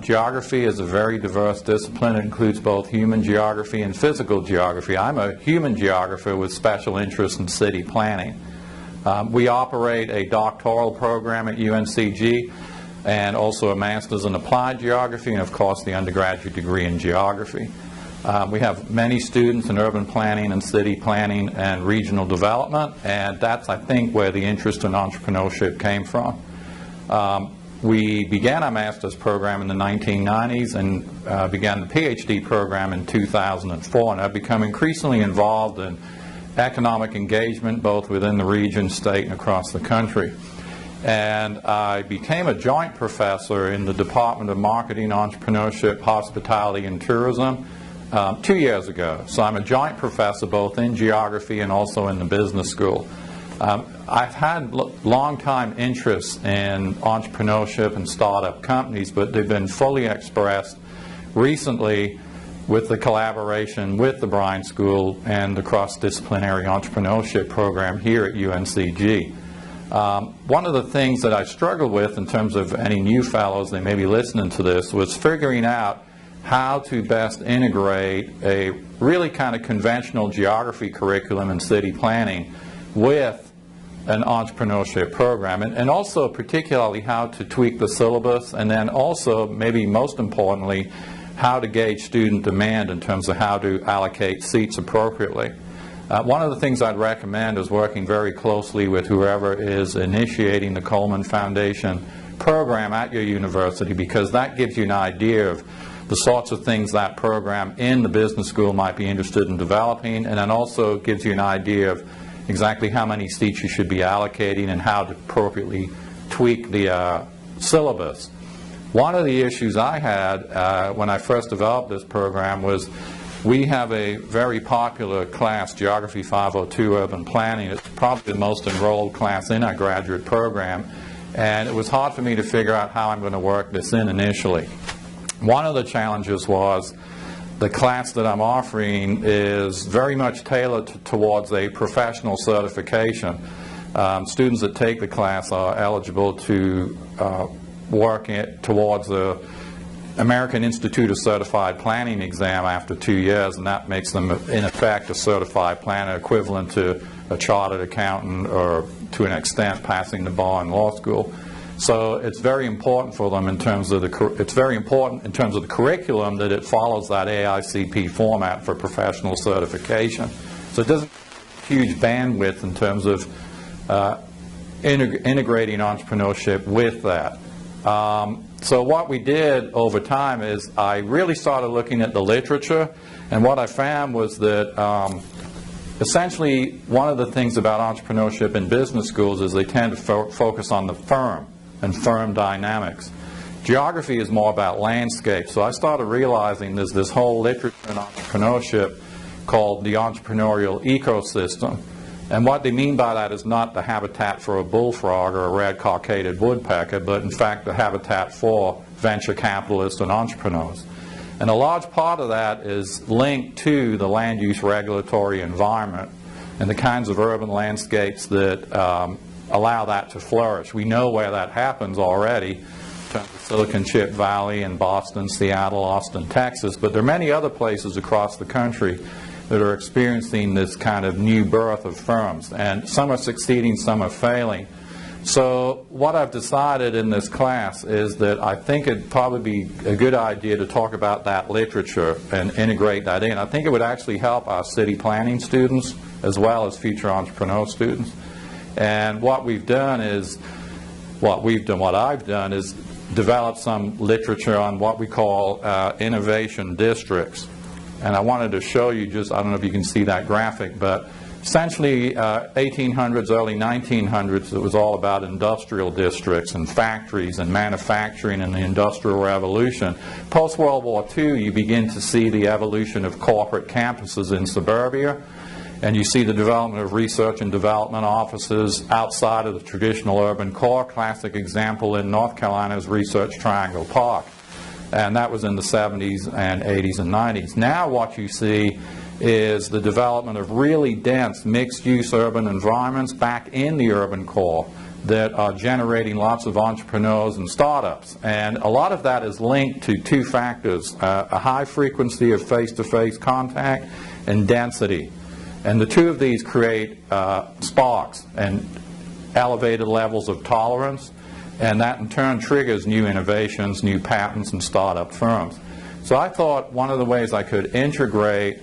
Geography is a very diverse discipline. It includes both human geography and physical geography. I'm a human geographer with special interest in city planning. We operate a doctoral program at UNCG and also a master's in applied geography and, of course, the undergraduate degree in geography. We have many students in urban planning and city planning and regional development, and that's, I think, where the interest in entrepreneurship came from. We began our master's program in the 1990s and began the PhD program in 2004, and I've become increasingly involved in economic engagement both within the region, state, and across the country. And I became a joint professor in the Department of Marketing, Entrepreneurship, Hospitality, and Tourism 2 years ago. So I'm a joint professor both in geography and also in the business school. I've had long-time interests in entrepreneurship and startup companies, but they've been fully expressed recently with the collaboration with the Bryan School and the cross-disciplinary entrepreneurship program here at UNCG. One of the things that I struggled with in terms of any new fellows that may be listening to this was figuring out how to best integrate a really kind of conventional geography curriculum in city planning with an entrepreneurship program, and also particularly how to tweak the syllabus, and then also, maybe most importantly, how to gauge student demand in terms of how to allocate seats appropriately. One of the things I'd recommend is working very closely with whoever is initiating the Coleman Foundation program at your university, because that gives you an idea of the sorts of things that program in the business school might be interested in developing, and then also gives you an idea of exactly how many seats you should be allocating and how to appropriately tweak the syllabus. One of the issues I had when I first developed this program was we have a very popular class, Geography 502 Urban Planning. It's probably the most enrolled class in our graduate program, and it was hard for me to figure out how I'm going to work this in initially. One of the challenges was the class that I'm offering is very much tailored towards a professional certification. Students that take the class are eligible to work towards the American Institute of Certified Planning exam after 2 years, and that makes them, in effect, a certified planner equivalent to a chartered accountant or, to an extent, passing the bar in law school. So it's very important for them in terms of the curriculum that it follows that AICP format for professional certification. So it doesn't have huge bandwidth in terms of integrating entrepreneurship with that. So what we did over time is I really started looking at the literature, and what I found was that essentially one of the things about entrepreneurship in business schools is they tend to focus on the firm and firm dynamics. Geography is more about landscape, so I started realizing there's this whole literature in entrepreneurship called the entrepreneurial ecosystem. And what they mean by that is not the habitat for a bullfrog or a red-cockaded woodpecker, but in fact the habitat for venture capitalists and entrepreneurs. And a large part of that is linked to the land use regulatory environment and the kinds of urban landscapes that allow that to flourish. We know where that happens already in terms of Silicon Chip Valley and Boston, Seattle, Austin, Texas, but there are many other places across the country that are experiencing this kind of new birth of firms, and some are succeeding, some are failing. So what I've decided in this class is that I think it'd probably be a good idea to talk about that literature and integrate that in. I think it would actually help our city planning students as well as future entrepreneur students. And what I've done is develop some literature on what we call innovation districts. And I wanted to show you just, I don't know if you can see that graphic, but essentially 1800s, early 1900s, it was all about industrial districts and factories and manufacturing and the Industrial Revolution. Post-World War II, you begin to see the evolution of corporate campuses in suburbia, and you see the development of research and development offices outside of the traditional urban core. Classic example in North Carolina is Research Triangle Park. And that was in the 70s and 80s and 90s. Now what you see is the development of really dense mixed-use urban environments back in the urban core. that are generating lots of entrepreneurs and startups. And a lot of that is linked to two factors, a high frequency of face-to-face contact and density. And the two of these create sparks and elevated levels of tolerance, and that in turn triggers new innovations, new patents, and startup firms. So I thought one of the ways I could integrate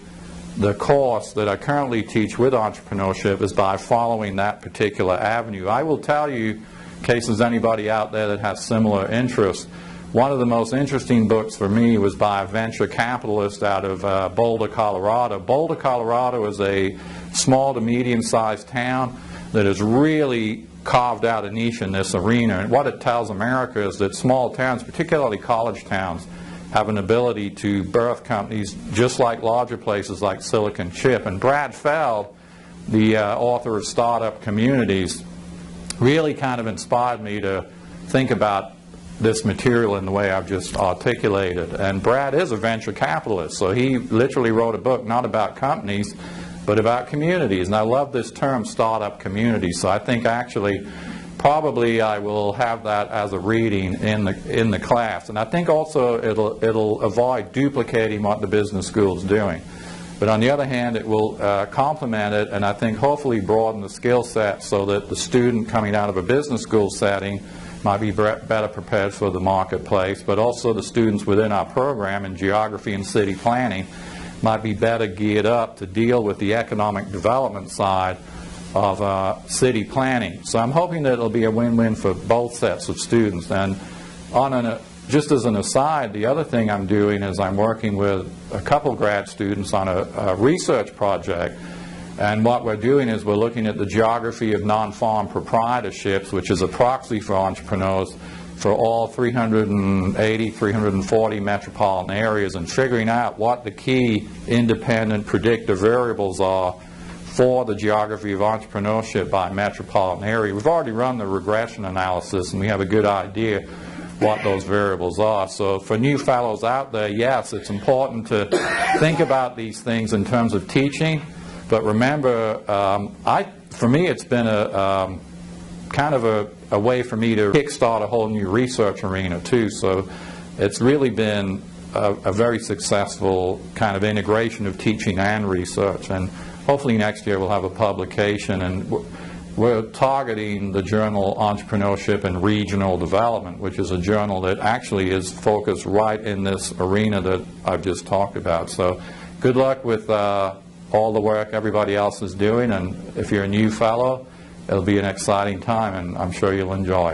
the course that I currently teach with entrepreneurship is by following that particular avenue. I will tell you, in case there's anybody out there that has similar interests, one of the most interesting books for me was by a venture capitalist out of Boulder, Colorado. Boulder, Colorado is a small to medium-sized town that has really carved out a niche in this arena. And what it tells America is that small towns, particularly college towns, have an ability to birth companies just like larger places like Silicon Chip. And Brad Feld, the author of Startup Communities, really kind of inspired me to think about this material in the way I've just articulated. And Brad is a venture capitalist, so he literally wrote a book not about companies, but about communities. And I love this term, startup community, so I think actually probably I will have that as a reading in the class. And I think also it'll avoid duplicating what the business school is doing. But on the other hand, it will complement it, and I think hopefully broaden the skill set so that the student coming out of a business school setting might be better prepared for the marketplace, but also the students within our program in geography and city planning might be better geared up to deal with the economic development side of city planning. So I'm hoping that it'll be a win-win for both sets of students. And just as an aside, the other thing I'm doing is I'm working with a couple grad students on a research project. And what we're doing is we're looking at the geography of non-farm proprietorships, which is a proxy for entrepreneurs, for all 380, 340 metropolitan areas, and figuring out what the key independent predictor variables are for the geography of entrepreneurship by metropolitan area. We've already run the regression analysis, and we have a good idea what those variables are. So for new fellows out there, yes, it's important to think about these things in terms of teaching, but remember, for me it's been a kind of a way for me to kickstart a whole new research arena too. So it's really been a very successful kind of integration of teaching and research. And hopefully next year we'll have a publication, and we're targeting the journal Entrepreneurship and Regional Development, which is a journal that actually is focused right in this arena that I've just talked about. So good luck with all the work everybody else is doing, and if you're a new fellow, it'll be an exciting time, and I'm sure you'll enjoy it.